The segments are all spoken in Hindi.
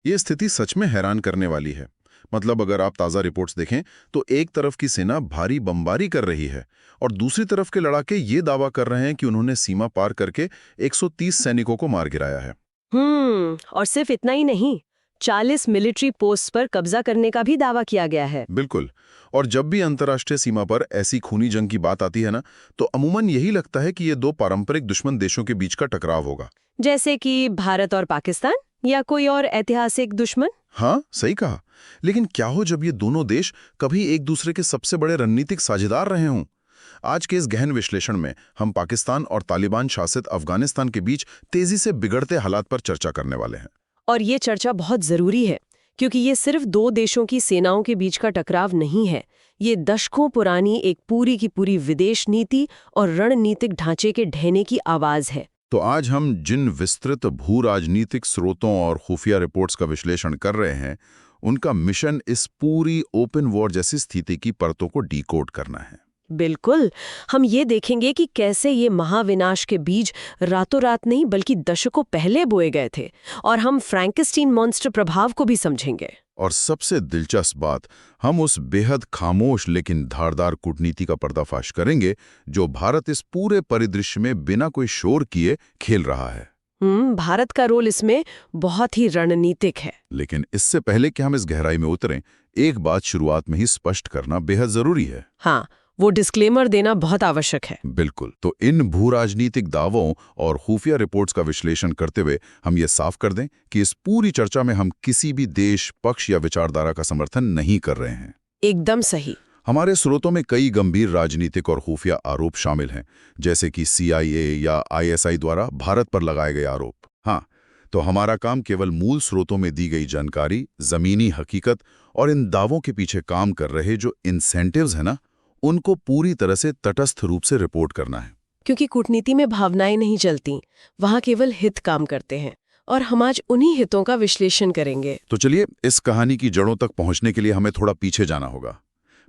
ये स्थिति सच में हैरान करने वाली है। मतलब अगर आप ताज़ा रिपोर्ट्स देखें तो एक तरफ की सेना भारी बमबारी कर रही है और दूसरी तरफ के लड़ाके ये दावा कर रहे हैं कि उन्होंने सीमा पार करके 130 सैनिकों को मार गिराया है। और सिर्फ इतना ही नहीं, 40 मिलिट्री पोस्ट पर कब्जा करने का भी दावा किया गया है। बिल्कुल। और जब भी अंतर्राष्ट्रीय सीमा पर ऐसी खूनी जंग की बात आती है ना, तो अमूमन यही लगता है कि ये दो पारंपरिक दुश्मन देशों के बीच का टकराव होगा। जैसे कि भारत और पाकिस्तान या कोई और ऐतिहासिक दुश्मन। हाँ, सही कहा। लेकिन क्या हो जब ये दोनों देश कभी एक दूसरे के सबसे बड़े रणनीतिक साझेदार रहे हों? आज के इस गहन विश्लेषण में हम पाकिस्तान और तालिबान शासित अफगानिस्तान के बीच तेजी से बिगड़ते हालात पर चर्चा करने वाले हैं। और ये चर्चा बहुत जरूरी है, क्योंकि ये सिर्फ दो देशों की सेनाओं के बीच का टकराव नहीं है। ये दशकों पुरानी एक पूरी की पूरी विदेश नीति और रणनीतिक ढांचे के ढहने की आवाज है। तो आज हम जिन विस्तृत भू राजनीतिक स्रोतों और खुफिया रिपोर्ट्स का विश्लेषण कर रहे हैं, उनका मिशन इस पूरी ओपन वॉर जैसी स्थिति की परतों को डिकोड करना है। बिल्कुल। हम ये देखेंगे कि कैसे ये महाविनाश के बीज रातों रात नहीं बल्कि दशकों पहले बोए गए थे, और हम फ्रैंकेस्टीन मॉन्स्टर प्रभाव को भी समझेंगे। और सबसे दिलचस्प बात, हम उस बेहद खामोश लेकिन धारदार कूटनीति का पर्दाफाश करेंगे जो भारत इस पूरे परिदृश्य में बिना कोई शोर किए खेल रहा है। भारत का रोल इसमें बहुत ही रणनीतिक है। लेकिन इससे पहले कि हम इस गहराई में उतरें, एक बात शुरुआत में ही स्पष्ट करना बेहद जरूरी है। हाँ, वो डिस्क्लेमर देना बहुत आवश्यक है। बिल्कुल। तो इन भू राजनीतिक दावों और खुफिया रिपोर्ट्स का विश्लेषण करते हुए हम ये साफ कर दें कि इस पूरी चर्चा में हम किसी भी देश, पक्ष या विचारधारा का समर्थन नहीं कर रहे हैं। एकदम सही। हमारे स्रोतों में कई गंभीर राजनीतिक और खुफिया आरोप शामिल हैं, जैसे कि CIA या ISI द्वारा भारत पर लगाए गए आरोप। हाँ, तो हमारा काम केवल मूल स्रोतों में दी गई जानकारी, जमीनी हकीकत और इन दावों के पीछे काम कर रहे जो इंसेंटिव्स हैं ना, उनको पूरी तरह से तटस्थ रूप से रिपोर्ट करना है। क्योंकि कूटनीति में भावनाएं नहीं चलती, वहाँ केवल हित काम करते हैं, और हम आज उन्हीं हितों का विश्लेषण करेंगे। तो चलिए, इस कहानी की जड़ों तक पहुंचने के लिए हमें थोड़ा पीछे जाना होगा।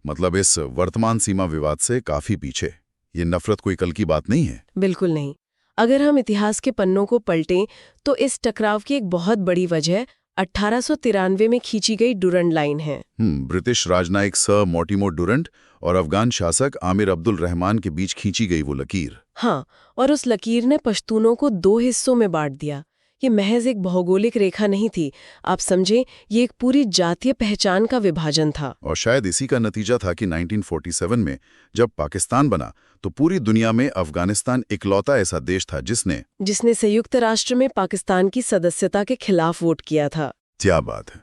मतलब इस वर्तमान सीमा विवाद से काफी पीछे। ये नफरत कोई कल की बात नहीं है। बिल्कुल नहीं। अगर हम इतिहास के पन्नों को पलटें तो इस टकराव की एक बहुत बड़ी वजह 1893 में खींची गई डुरंड लाइन है। ब्रिटिश राजनयिक सर मोर्टिमर डुरंट और अफगान शासक आमिर अब्दुल रहमान के बीच खींची गई वो लकीर। हाँ, और उस लकीर ने पश्तूनों को दो हिस्सों में बांट दिया। ये महज एक भौगोलिक रेखा नहीं थी, आप समझें, ये एक पूरी जातीय पहचान का विभाजन था। और शायद इसी का नतीजा था कि 1947 में जब पाकिस्तान बना तो पूरी दुनिया में अफगानिस्तान इकलौता ऐसा देश था जिसने संयुक्त राष्ट्र में पाकिस्तान की सदस्यता के खिलाफ वोट किया था। क्या बात है।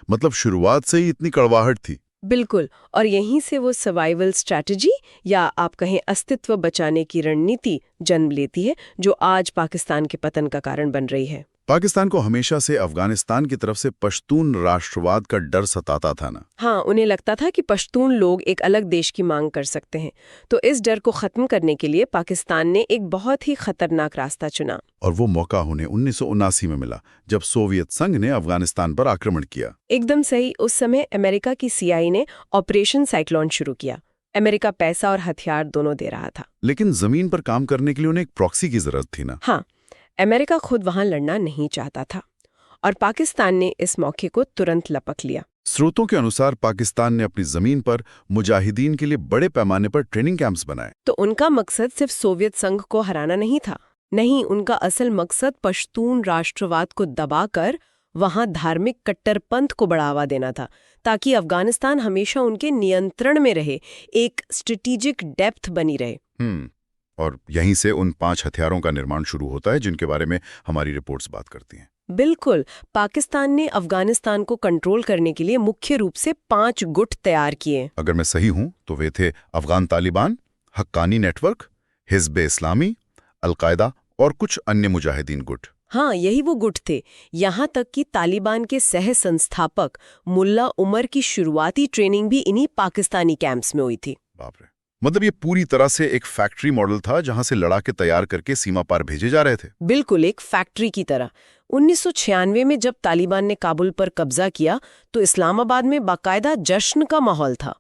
मतलब शुरुआत से ही इतनी कड़वाहट थी। बिल्कुल। और यहीं से वो सर्वाइवल स्ट्रैटेजी, या आप कहें अस्तित्व बचाने की रणनीति, जन्म लेती है, जो आज पाकिस्तान के पतन का कारण बन रही है। पाकिस्तान को हमेशा से अफगानिस्तान की तरफ से पश्तून राष्ट्रवाद का डर सताता था ना। हाँ, उन्हें लगता था कि पश्तून लोग एक अलग देश की मांग कर सकते हैं। तो इस डर को खत्म करने के लिए पाकिस्तान ने एक बहुत ही खतरनाक रास्ता चुना। और वो मौका उन्हें 1979 में मिला, जब सोवियत संघ ने अफगानिस्तान पर आक्रमण किया। एकदम सही। उस समय अमेरिका की CIA ने ऑपरेशन साइक्लोन शुरू किया। अमेरिका पैसा और हथियार दोनों दे रहा था, लेकिन जमीन पर काम करने के लिए उन्हें एक प्रॉक्सी की जरूरत थी ना। हाँ, अमेरिका खुद वहां लड़ना नहीं चाहता था, और पाकिस्तान ने इस मौके को तुरंत लपक लिया। स्रोतों के अनुसार पाकिस्तान ने अपनी जमीन पर मुजाहिदीन के लिए बड़े पैमाने पर ट्रेनिंग कैंप्स बनाए। तो उनका मकसद सिर्फ सोवियत संघ को हराना नहीं था। नहीं, उनका असल मकसद पश्तून राष्ट्रवाद को दबाकर वहां धार्मिक कट्टरपंथ को बढ़ावा देना था, ताकि अफगानिस्तान हमेशा उनके नियंत्रण में रहे, एक स्ट्रेटेजिक डेप्थ बनी रहे। और यहीं से उन 5 हथियारों का निर्माण शुरू होता है जिनके बारे में हमारी रिपोर्ट्स बात करती हैं। बिल्कुल। पाकिस्तान ने अफगानिस्तान को कंट्रोल करने के लिए मुख्य रूप से 5 गुट तैयार किए। अगर मैं सही हूं तो वे थे अफगान तालिबान, हक्कानी नेटवर्क, हिज़्ब इस्लामी, अलकायदा और कुछ अन्य मुजाहिदीन गुट। हाँ, यही वो गुट थे। यहाँ तक कि तालिबान के सह संस्थापक मुल्ला उमर की शुरुआती ट्रेनिंग भी इन्हीं पाकिस्तानी कैंप्स में हुई थी। बाप रे। मतलब ये पूरी तरह से एक फैक्ट्री मॉडल था जहां से लड़ाके तैयार करके सीमा पार भेजे जा रहे थे। बिल्कुल, एक फैक्ट्री की तरह। 1996 में जब तालिबान ने काबुल पर कब्जा किया तो इस्लामाबाद में बाकायदा जश्न का माहौल था।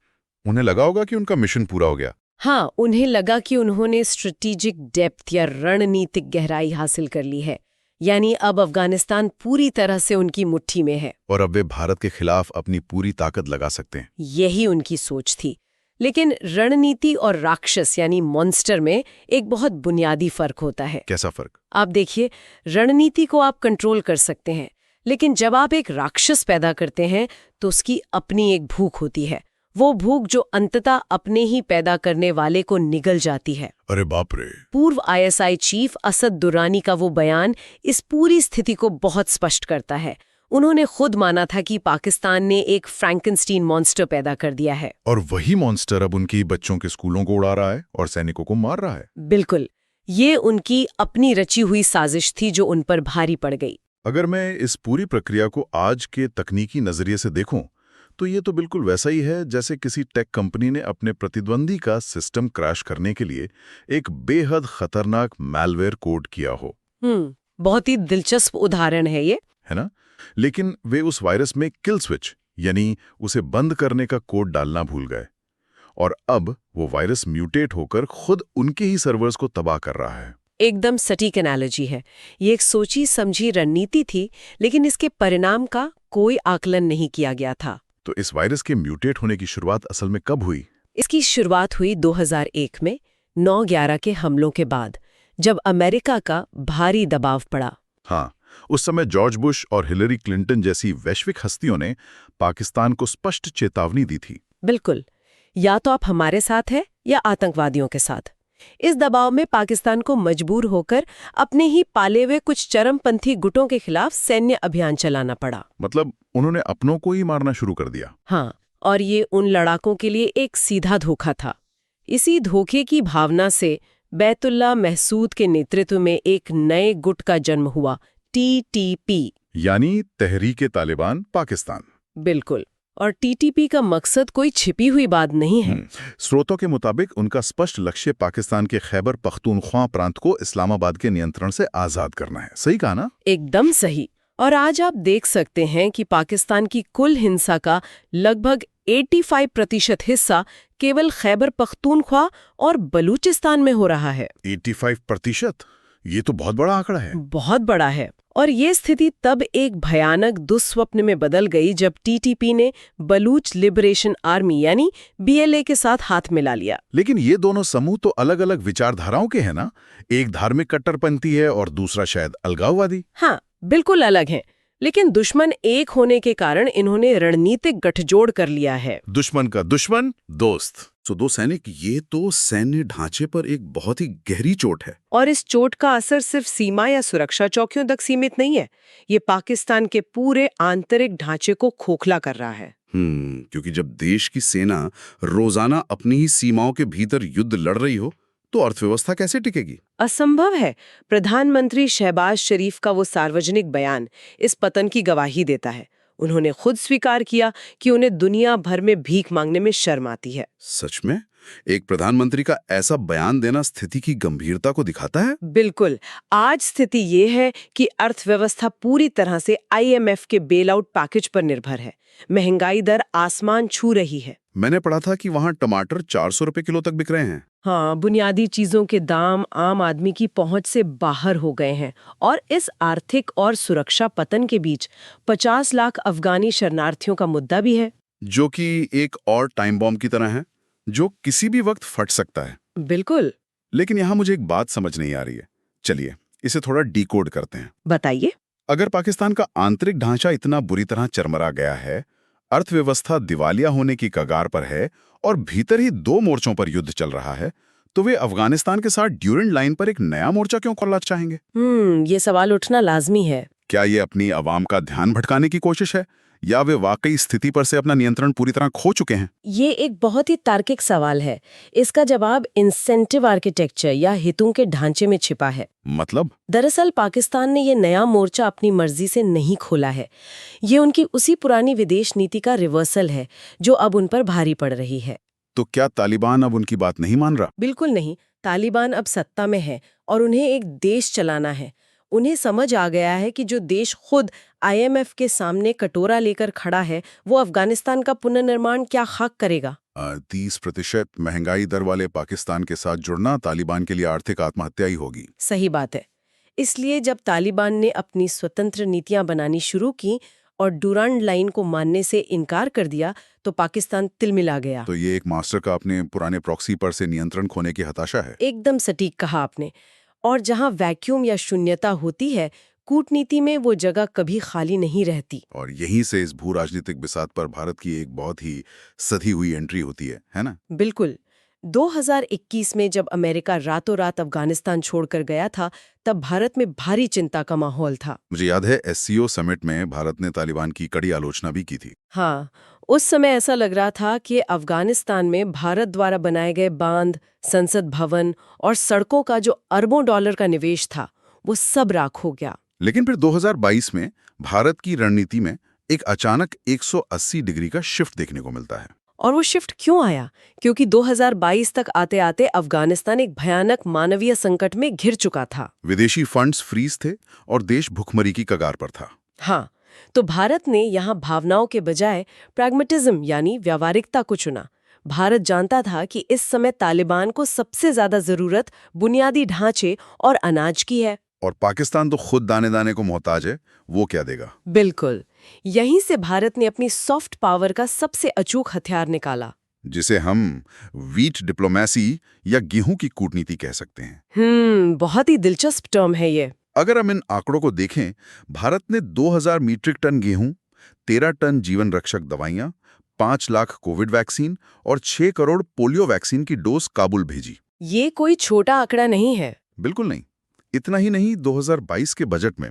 उन्हें लगा होगा कि उनका मिशन पूरा हो गया। हाँ, उन्हें लगा कि उन्होंने स्ट्रेटेजिक डेप्थ या रणनीतिक गहराई हासिल कर ली है। यानी अब अफगानिस्तान पूरी तरह से उनकी मुट्ठी में है। और अब वे भारत के खिलाफ अपनी पूरी ताकत लगा सकते हैं। यही उनकी सोच थी। लेकिन रणनीति और राक्षस यानी मॉन्स्टर में एक बहुत बुनियादी फर्क होता है। कैसा फर्क? आप देखिए, रणनीति को आप कंट्रोल कर सकते हैं, लेकिन जब आप एक राक्षस पैदा करते हैं तो उसकी अपनी एक भूख होती है। वो भूख जो अंततः अपने ही पैदा करने वाले को निगल जाती है। अरे बाप रे! पूर्व आईएसआई चीफ असद दुरानी का वो बयान इस पूरी स्थिति को बहुत स्पष्ट करता है। उन्होंने खुद माना था कि पाकिस्तान ने एक फ्रैंकेनस्टीन मॉन्स्टर पैदा कर दिया है। और वही मॉन्स्टर अब उनकी बच्चों के स्कूलों को उड़ा रहा है और सैनिकों को मार रहा है। बिल्कुल, ये उनकी अपनी रची हुई साजिश थी जो उन पर भारी पड़ गई। अगर मैं इस पूरी प्रक्रिया को आज के तकनीकी नजरिए से देखूं, तो ये तो बिल्कुल वैसा ही है जैसे किसी टेक कंपनी ने अपने प्रतिद्वंदी का सिस्टम क्रैश करने के लिए एक बेहद खतरनाक मैलवेयर कोड किया हो। बहुत ही दिलचस्प उदाहरण है ये, है ना? लेकिन वे उस वायरस में किल स्विच यानी उसे बंद करने का कोड डालना भूल गए, और अब वो वायरस म्यूटेट होकर खुद उनके ही सर्वर्स को तबाह कर रहा है। एकदम सटीक एनालॉजी है। ये एक सोची समझी रणनीति थी, लेकिन इसके परिणाम का कोई आकलन नहीं किया गया था। तो इस वायरस के म्यूटेट होने की शुरुआत असल में कब हुई? इसकी शुरुआत हुई 2001 में 9/11 के हमलों के बाद, जब अमेरिका का भारी दबाव पड़ा। हाँ, उस समय जॉर्ज बुश और हिलरी क्लिंटन जैसी वैश्विक हस्तियों ने पाकिस्तान को स्पष्ट चेतावनी दी थी। बिल्कुल, या तो आप हमारे साथ हैं या आतंकवादियों के साथ। इस दबाव में पाकिस्तान को मजबूर होकर अपने ही पाले हुए कुछ चरमपंथी गुटों के खिलाफ सैन्य अभियान चलाना पड़ा। मतलब उन्होंने अपनों को ही मारना शुरू कर दिया। हाँ, और ये उन लड़ाकों के लिए एक सीधा धोखा था। इसी धोखे की भावना से बैतुल्लाह महसूद के नेतृत्व में एक नए गुट का जन्म हुआ, TTP, यानी तहरीक तालिबान पाकिस्तान। बिल्कुल, और TTP का मकसद कोई छिपी हुई बात नहीं है। स्रोतों के मुताबिक उनका स्पष्ट लक्ष्य पाकिस्तान के खैबर पख्तूनख्वा प्रांत को इस्लामाबाद के नियंत्रण से आजाद करना है। सही कहा ना? एकदम सही। और आज आप देख सकते हैं कि पाकिस्तान की कुल हिंसा का लगभग 85% हिस्सा केवल खैबर पख्तूनख्वा और बलूचिस्तान में हो रहा है। 85%? ये तो बहुत बड़ा आंकड़ा है। बहुत बड़ा है। और ये स्थिति तब एक भयानक दुस्वप्न में बदल गई जब TTP ने बलूच लिबरेशन आर्मी यानी BLA के साथ हाथ मिला लिया। लेकिन ये दोनों समूह तो अलग अलग विचारधाराओं के हैं ना? एक धार्मिक कट्टरपंथी है और दूसरा शायद अलगाववादी। हाँ, बिल्कुल अलग हैं। लेकिन दुश्मन एक होने के कारण इन्होंने रणनीतिक गठजोड़ कर लिया है। दुश्मन का दुश्मन दोस्त। तो दो सैनिक, ये तो सैन्य ढांचे पर एक बहुत ही गहरी चोट है। और इस चोट का असर सिर्फ सीमा या सुरक्षा चौकियों तक सीमित नहीं है। ये पाकिस्तान के पूरे आंतरिक ढांचे को खोखला कर रहा है। क्योंकि जब देश की सेना रोजाना अपनी ही सीमाओं के भीतर युद्ध लड़ रही हो, तो अर्थव्यवस्था कैसे टिकेगी? असंभव है। प्रधानमंत्री शहबाज शरीफ का वो सार्वजनिक बयान इस पतन की गवाही देता है। उन्होंने खुद स्वीकार किया कि उन्हें दुनिया भर में भीख मांगने में शर्म आती है। सच में? एक प्रधानमंत्री का ऐसा बयान देना स्थिति की गंभीरता को दिखाता है। बिल्कुल। आज स्थिति ये है कि अर्थव्यवस्था पूरी तरह से IMF के बेल आउट पैकेज पर निर्भर है। महंगाई दर आसमान छू रही है। मैंने पढ़ा था कि वहाँ टमाटर 400 रुपए किलो तक बिक रहे हैं। हाँ, बुनियादी चीजों के दाम आम आदमी की पहुंच से बाहर हो गए हैं। और इस आर्थिक और सुरक्षा पतन के बीच 50 लाख अफगानी शरणार्थियों का मुद्दा भी है, जो कि एक और टाइम बॉम्ब की तरह है, जो किसी भी वक्त फट सकता है। बिल्कुल। लेकिन यहाँ मुझे एक बात समझ नहीं आ रही है। चलिए इसे थोड़ा डिकोड करते हैं। बताइए। अगर पाकिस्तान का आंतरिक ढांचा इतना बुरी तरह चरमरा गया है, अर्थव्यवस्था दिवालिया होने की कगार पर है और भीतर ही 2 मोर्चों पर युद्ध चल रहा है, तो वे अफगानिस्तान के साथ ड्यूरेंट लाइन पर एक नया मोर्चा क्यों खोलना चाहेंगे? ये सवाल उठना लाजमी है। क्या ये अपनी आवाम का ध्यान भटकाने की कोशिश है, या वे वाकई स्थिति पर से अपना नियंत्रण पूरी तरह खो चुके हैं? ये एक बहुत ही तार्किक सवाल है। इसका जवाब इंसेंटिव आर्किटेक्चर या हितों के ढांचे में छिपा है। मतलब? दरअसल पाकिस्तान ने ये नया मोर्चा अपनी मर्जी से नहीं खोला है। ये उनकी उसी पुरानी विदेश नीति का रिवर्सल है जो अब उन पर भारी पड़ रही है। तो क्या तालिबान अब उनकी बात नहीं मान रहा? बिल्कुल नहीं। तालिबान अब सत्ता में है और उन्हें एक देश चलाना है। उन्हें समझ आ गया है कि जो देश खुद IMF के सामने कटोरा लेकर खड़ा है, वो अफगानिस्तान का पुनर्निर्माण क्या खाक करेगा। 30% महंगाई दर वाले पाकिस्तान के साथ जुड़ना तालिबान के लिए आर्थिक आत्महत्या ही होगी। सही बात है। इसलिए जब तालिबान ने अपनी स्वतंत्र नीतियां बनानी शुरू की और डुरांड लाइन को मानने से इनकार कर दिया तो पाकिस्तान तिलमिला गया। तो ये एक मास्टर का अपने पुराने प्रॉक्सी पर से नियंत्रण खोने की हताशा है। एकदम सटीक कहा आपने। और जहां वैक्यूम या शून्यता होती है, कूटनीति में वो जगह कभी खाली नहीं रहती। और यहीं से इस भू राजनीतिक बिसात पर भारत की एक बहुत ही सधी हुई एंट्री होती है ना? बिल्कुल। 2021 में जब अमेरिका रातों रात अफगानिस्तान छोड़कर गया था, तब भारत में भारी चिंता का माहौल था। मुझे याद है SCO समिट में भारत ने तालिबान की कड़ी आलोचना भी की थी। हाँ, उस समय ऐसा लग रहा था कि अफगानिस्तान में भारत द्वारा बनाए गए बांध, संसद भवन और सड़कों का जो अरबों डॉलर का निवेश था, वो सब राख हो गया। लेकिन फिर 2022 में भारत की रणनीति में एक अचानक 180 डिग्री का शिफ्ट देखने को मिलता है। और वो शिफ्ट क्यों आया? क्योंकि 2022 तक आते आते अफगानिस्तान एक भयानक मानवीय संकट में घिर चुका था। विदेशी फंड्स फ्रीज थे और देश भुखमरी की कगार पर था। हाँ, तो भारत ने यहाँ भावनाओं के बजाय प्रैग्मेटिज्म यानी व्यावहारिकता को चुना। भारत जानता था कि इस समय तालिबान को सबसे ज्यादा जरूरत बुनियादी ढांचे और अनाज की है। और पाकिस्तान तो खुद दाने दाने को मोहताज है, वो क्या देगा? बिल्कुल। यहीं से भारत ने अपनी सॉफ्ट पावर का सबसे अचूक हथियार निकाला, जिसे हम वीट डिप्लोमेसी या गेहूं की कूटनीति कह सकते हैं। बहुत ही दिलचस्प टर्म है ये। अगर हम इन आंकड़ों को देखें, भारत ने 2000 मीट्रिक टन गेहूं, 13 टन जीवन रक्षक दवाइयां, 5 लाख कोविड वैक्सीन और 6 करोड़ पोलियो वैक्सीन की डोज काबुल भेजी। ये कोई छोटा आंकड़ा नहीं है। बिल्कुल नहीं। इतना ही नहीं, 2022 के बजट में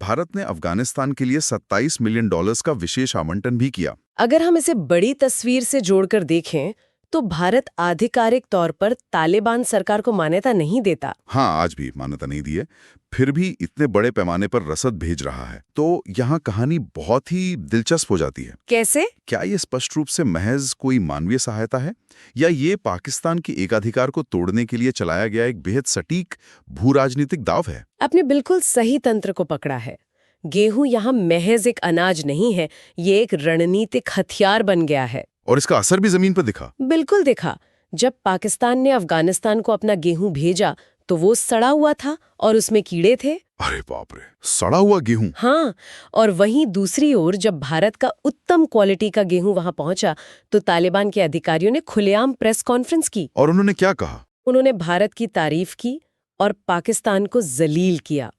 भारत ने अफगानिस्तान के लिए $27 मिलियन का विशेष आवंटन भी किया। अगर हम इसे बड़ी तस्वीर से जोड़कर देखें तो भारत आधिकारिक तौर पर तालिबान सरकार को मान्यता नहीं देता। हाँ, आज भी मान्यता नहीं दी है, फिर भी इतने बड़े पैमाने पर रसद भेज रहा है। तो यहाँ कहानी बहुत ही दिलचस्प हो जाती है। कैसे? क्या ये स्पष्ट रूप से महज कोई मानवीय सहायता है, या ये पाकिस्तान के एकाधिकार को तोड़ने के लिए चलाया गया एक बेहद सटीक भू राजनीतिक दाव है? आपने बिल्कुल सही तंत्र को पकड़ा है। गेहूं यहाँ महज एक अनाज नहीं है, ये एक रणनीतिक हथियार बन गया है। और इसका असर भी जमीन पर दिखा। बिल्कुल दिखा। जब पाकिस्तान ने अफगानिस्तान को अपना गेहूं भेजा तो वो सड़ा हुआ था और उसमें कीड़े थे। अरे बाप रे, सड़ा हुआ गेहूं! हाँ, और वहीं दूसरी ओर जब भारत का उत्तम क्वालिटी का गेहूं वहां पहुंचा तो तालिबान के अधिकारियों ने खुलेआम प्रेस कॉन्फ्रेंस की। और उन्होंने क्या कहा? उन्होंने भारत की तारीफ की और पाकिस्तान को जलील किया।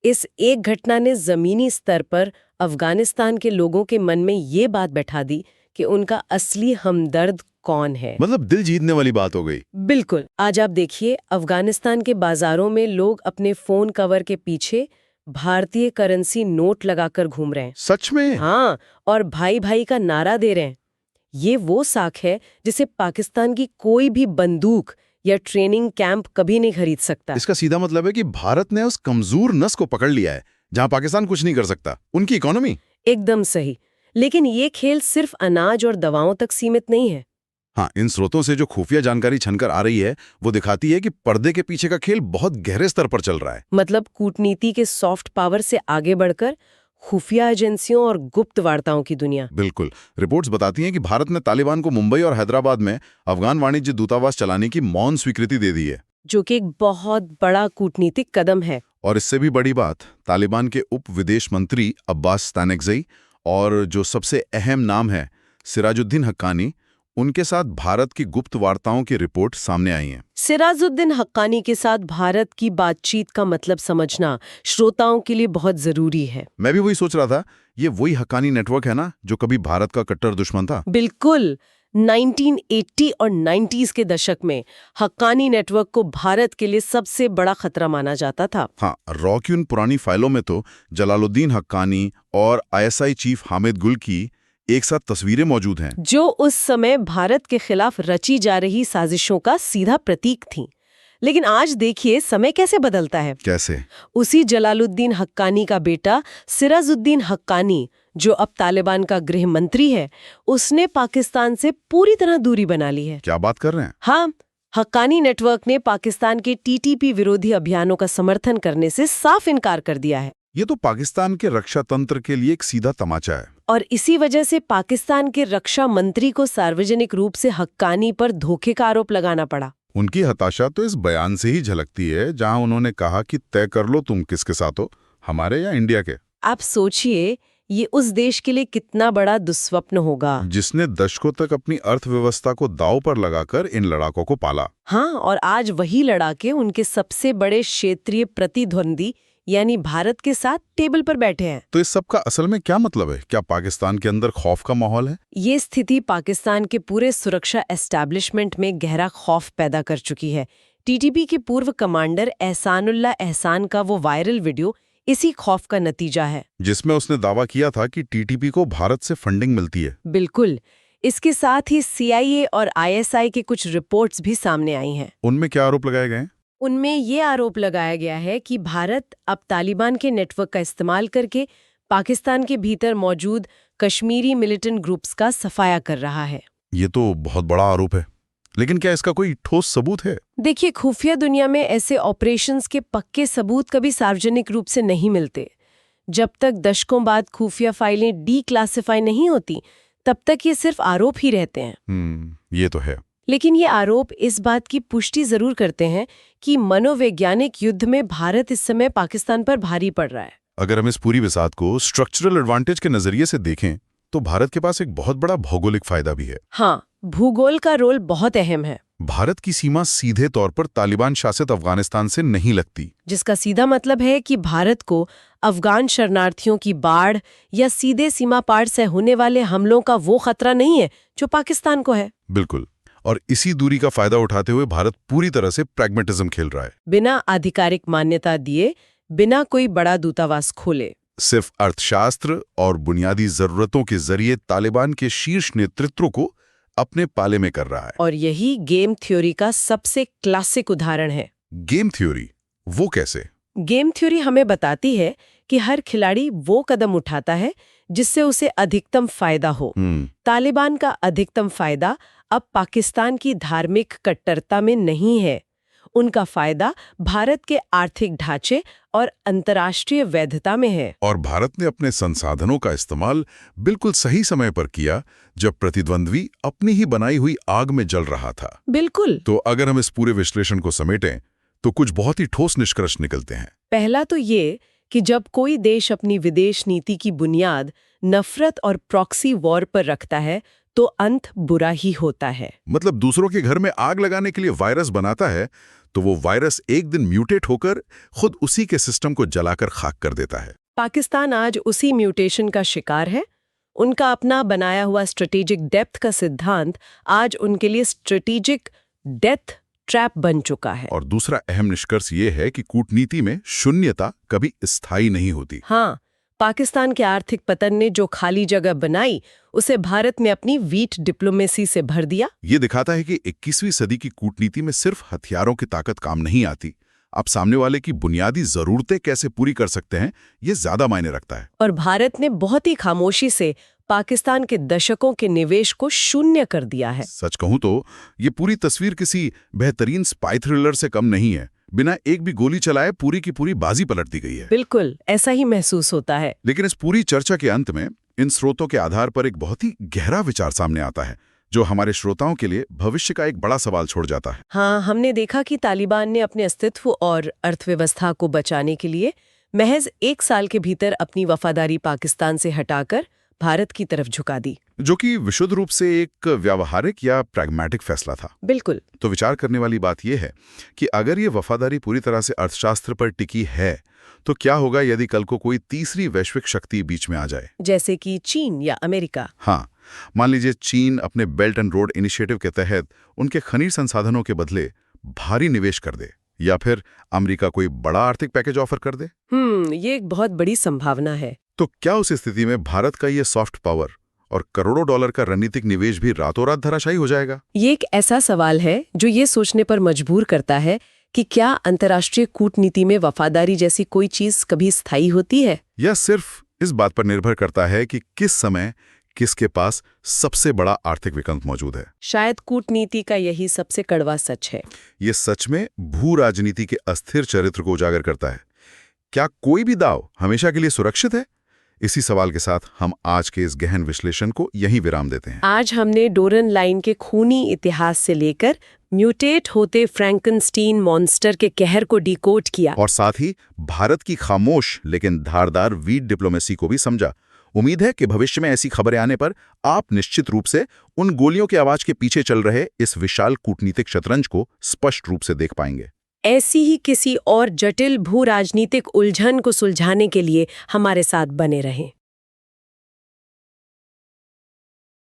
इस एक घटना ने जमीनी स्तर पर अफगानिस्तान के लोगों के मन में ये बात बैठा दी कि उनका असली हमदर्द कौन है। मतलब दिल जीतने वाली बात हो गई। बिल्कुल। आज आप देखिए, अफगानिस्तान के बाजारों में लोग अपने फोन कवर के पीछे भारतीय करेंसी नोट लगाकर घूम रहे हैं। सच में? हाँ, और भाई भाई का नारा दे रहे हैं। ये वो साख है जिसे पाकिस्तान की कोई भी बंदूक या ट्रेनिंग कैंप कभी नहीं खरीद सकता। इसका सीधा मतलब है कि भारत ने उस कमजोर नस को पकड़ लिया है जहां पाकिस्तान कुछ नहीं कर सकता, उनकी इकोनॉमी। एकदम सही। लेकिन ये खेल सिर्फ अनाज और दवाओं तक सीमित नहीं है। हाँ, इन स्रोतों से जो खुफिया जानकारी छनकर आ रही है वो दिखाती है कि पर्दे के पीछे का खेल बहुत गहरे स्तर पर चल रहा है। मतलब कूटनीति के सॉफ्ट पावर से आगे बढ़कर खुफिया एजेंसियों और गुप्त वार्ताओं की दुनिया। बिल्कुल। रिपोर्ट्स बताती हैं कि भारत ने तालिबान को मुंबई और हैदराबाद में अफगान वाणिज्य दूतावास चलाने की मौन स्वीकृति दे दी है, जो कि एक बहुत बड़ा कूटनीतिक कदम है। और इससे भी बड़ी बात, तालिबान के उप विदेश मंत्री अब्बास स्तानेक्ज़ई और जो सबसे अहम नाम है सिराजुद्दीन हक्कानी, उनके साथ भारत की गुप्त वार्ताओं की रिपोर्ट सामने आई है। सिराजुद्दीन हक्कानी के साथ भारत की बातचीत का मतलब समझना श्रोताओं के लिए बहुत जरूरी है। मैं भी वही सोच रहा था, ये वही हक्कानी नेटवर्क है ना जो कभी भारत का कट्टर दुश्मन था? बिल्कुल। 1980 और 90s के दशक में हक्कानी नेटवर्क को भारत के लिए सबसे बड़ा खतरा माना जाता था। हाँ, रॉ की उन पुरानी फाइलों में तो जलालुद्दीन हक्कानी और ISI चीफ हामिद गुल की एक साथ तस्वीरें मौजूद हैं, जो उस समय भारत के खिलाफ रची जा रही साजिशों का सीधा प्रतीक थीं। लेकिन आज देखिए समय कैसे बदलता है। कैसे? उसी जलालुद्दीन हक्कानी का बेटा सिराजुद्दीन हक्कानी, जो अब तालिबान का गृह मंत्री है, उसने पाकिस्तान से पूरी तरह दूरी बना ली है। क्या बात कर रहे हैं? हाँ, हक्कानी नेटवर्क ने पाकिस्तान के TTP विरोधी अभियानों का समर्थन करने से साफ इनकार कर दिया है। ये तो पाकिस्तान के रक्षा तंत्र के लिए एक सीधा तमाचा है। और इसी वजह से पाकिस्तान के रक्षा मंत्री को सार्वजनिक रूप से हक्कानी पर धोखे का आरोप लगाना पड़ा। उनकी हताशा तो इस बयान से ही झलकती है, जहां उन्होंने कहा कि तय कर लो तुम किसके साथ हो, हमारे या इंडिया के। आप सोचिए, ये उस देश के लिए कितना बड़ा दुस्वप्न होगा, जिसने दशकों तक अपनी अर्थव्यवस्था को दांव पर लगाकर इन लड़ाकों को पाला। हाँ, और आज वही लड़ाके उनके सबसे बड़े क्षेत्रीय प्रतिद्वंदी यानी भारत के साथ टेबल पर बैठे हैं। तो इस सब का असल में क्या मतलब है? क्या पाकिस्तान के अंदर खौफ का माहौल है? ये स्थिति पाकिस्तान के पूरे सुरक्षा एस्टैब्लिशमेंट में गहरा खौफ पैदा कर चुकी है। टीटीपी के पूर्व कमांडर एहसानुल्लाह एहसान का वो वायरल वीडियो इसी खौफ का नतीजा है, जिसमें उसने दावा किया था कि टीटीपी को भारत से फंडिंग मिलती है। बिल्कुल। इसके साथ ही CIA और ISI के कुछ रिपोर्ट्स भी सामने आई हैं। उनमें क्या आरोप लगाए गए हैं? उनमें ये आरोप लगाया गया है कि भारत अब तालिबान के नेटवर्क का इस्तेमाल करके पाकिस्तान के भीतर मौजूद कश्मीरी मिलिटेंट ग्रुप्स का सफाया कर रहा है। ये तो बहुत बड़ा आरोप है, लेकिन क्या इसका कोई ठोस सबूत है? देखिए, खुफिया दुनिया में ऐसे ऑपरेशंस के पक्के सबूत कभी सार्वजनिक रूप से नहीं मिलते। जब तक दशकों बाद खुफिया फाइलें डीक्लासिफाई नहीं होती, तब तक ये सिर्फ आरोप ही रहते हैं। ये तो है। लेकिन ये आरोप इस बात की पुष्टि जरूर करते हैं कि मनोवैज्ञानिक युद्ध में भारत इस समय पाकिस्तान पर भारी पड़ रहा है। अगर हम इस पूरी विसात को स्ट्रक्चरल एडवांटेज के नजरिए से देखें, तो भारत के पास एक बहुत बड़ा भौगोलिक फायदा भी है। हाँ, भूगोल का रोल बहुत अहम है, भारत की सीमा सीधे तौर पर तालिबान शासित अफगानिस्तान से नहीं लगती, जिसका सीधा मतलब है कि भारत को अफगान शरणार्थियों की बाढ़ या सीधे सीमा पार से होने वाले हमलों का वो खतरा नहीं है जो पाकिस्तान को है। बिल्कुल। और इसी दूरी का फायदा उठाते हुए भारत पूरी तरह से प्रैग्मेटिज्म खेल रहा है। बिना आधिकारिक मान्यता दिए, बिना कोई बड़ा दूतावास खोले, सिर्फ अर्थशास्त्र और बुनियादी जरूरतों के जरिए तालिबान के शीर्ष नेतृत्व को अपने पाले में कर रहा है। और यही गेम थ्योरी का सबसे क्लासिक उदाहरण है। Game theory? वो कैसे? गेम थ्योरी हमें बताती है कि हर खिलाड़ी वो कदम उठाता है जिससे उसे अधिकतम फायदा हो। तालिबान का अधिकतम फायदा अब पाकिस्तान की धार्मिक कट्टरता में नहीं है। उनका फायदा भारत के आर्थिक ढांचे और अंतर्राष्ट्रीय वैधता में है। और भारत ने अपने संसाधनों का इस्तेमाल बिल्कुल सही समय पर किया, जब प्रतिद्वंद्वी अपनी ही बनाई हुई आग में जल रहा था। बिल्कुल। तो अगर हम इस पूरे विश्लेषण को समेटें, तो कुछ बहुत ही ठोस निष्कर्ष निकलते हैं। पहला तो ये कि जब कोई देश अपनी विदेश नीति की बुनियाद नफरत और प्रॉक्सी वॉर पर रखता है, तो अंत बुरा ही होता है। मतलब दूसरों के घर में आग लगाने के लिए वायरस बनाता है, तो वो वायरस एक दिन म्यूटेट होकर खुद उसी के सिस्टम को जलाकर खाक कर देता है। पाकिस्तान आज उसी म्यूटेशन का शिकार है। उनका अपना बनाया हुआ स्ट्रेटेजिक डेप्थ का सिद्धांत आज उनके लिए स्ट्रेटेजिक डेथ ट्रैप बन चुका है। और दूसरा अहम निष्कर्ष ये है कि कूटनीति में शून्यता कभी स्थायी नहीं होती। हाँ, पाकिस्तान के आर्थिक पतन ने जो खाली जगह बनाई, उसे भारत में अपनी वीट डिप्लोमेसी से भर दिया। ये दिखाता है कि 21वीं सदी की कूटनीति में सिर्फ हथियारों की ताकत काम नहीं आती। आप सामने वाले की बुनियादी जरूरतें कैसे पूरी कर सकते हैं, ये ज्यादा मायने रखता है। और भारत ने बहुत ही खामोशी से पाकिस्तान के दशकों के निवेश को शून्य कर दिया है। सच कहूं तो ये पूरी तस्वीर किसी बेहतरीन स्पाई थ्रिलर से कम नहीं है। बिना एक भी गोली चलाए पूरी की पूरी बाजी पलट दी गई है। बिल्कुल ऐसा ही महसूस होता है। लेकिन इस पूरी चर्चा के अंत में इन स्रोतों के आधार पर एक बहुत ही गहरा विचार सामने आता है, जो हमारे श्रोताओं के लिए भविष्य का एक बड़ा सवाल छोड़ जाता है। हाँ, हमने देखा कि तालिबान ने अपने अस्तित्व और अर्थव्यवस्था को बचाने के लिए महज 1 साल के भीतर अपनी वफादारी पाकिस्तान से हटाकर भारत की तरफ झुका दी, जो कि विशुद्ध रूप से एक व्यावहारिक या प्रैग्मेटिक फैसला था। बिल्कुल। तो विचार करने वाली बात यह है कि अगर ये वफादारी पूरी तरह से अर्थशास्त्र पर टिकी है, तो क्या होगा यदि कल को कोई तीसरी वैश्विक शक्ति बीच में आ जाए, जैसे कि चीन या अमेरिका। हाँ, मान लीजिए चीन अपने बेल्ट एंड रोड इनिशिएटिव के तहत उनके खनिज संसाधनों के बदले भारी निवेश कर दे, या फिर अमेरिका कोई बड़ा आर्थिक पैकेज ऑफर कर दे। ये एक बहुत बड़ी संभावना है। तो क्या उस स्थिति में भारत का ये सॉफ्ट पावर और करोड़ों डॉलर का रणनीतिक निवेश भी रातों रात धराशायी हो जाएगा? ये एक ऐसा सवाल है जो ये सोचने पर मजबूर करता है कि क्या अंतर्राष्ट्रीय कूटनीति में वफादारी जैसी कोई चीज कभी स्थायी होती है, या सिर्फ इस बात पर निर्भर करता है कि किस समय किसके पास सबसे बड़ा आर्थिक विकल्प मौजूद है। शायद कूटनीति का यही सबसे कड़वा सच है। ये सच में भू राजनीति के अस्थिर चरित्र को उजागर करता है। क्या कोई भी दाव हमेशा के लिए सुरक्षित है? इसी सवाल के साथ हम आज के इस गहन विश्लेषण को यहीं विराम देते हैं। आज हमने डोरन लाइन के खूनी इतिहास से लेकर म्यूटेट होते फ्रैंकनस्टीन मॉन्स्टर के कहर को डिकोड किया। और साथ ही भारत की खामोश लेकिन धारदार वीट डिप्लोमेसी को भी समझा। उम्मीद है कि भविष्य में ऐसी खबरें आने पर आप निश्चित रूप से उन गोलियों की आवाज के पीछे चल रहे इस विशाल कूटनीतिक शतरंज को स्पष्ट रूप से देख पाएंगे। ऐसी ही किसी और जटिल भू राजनीतिक उलझन को सुलझाने के लिए हमारे साथ बने रहें।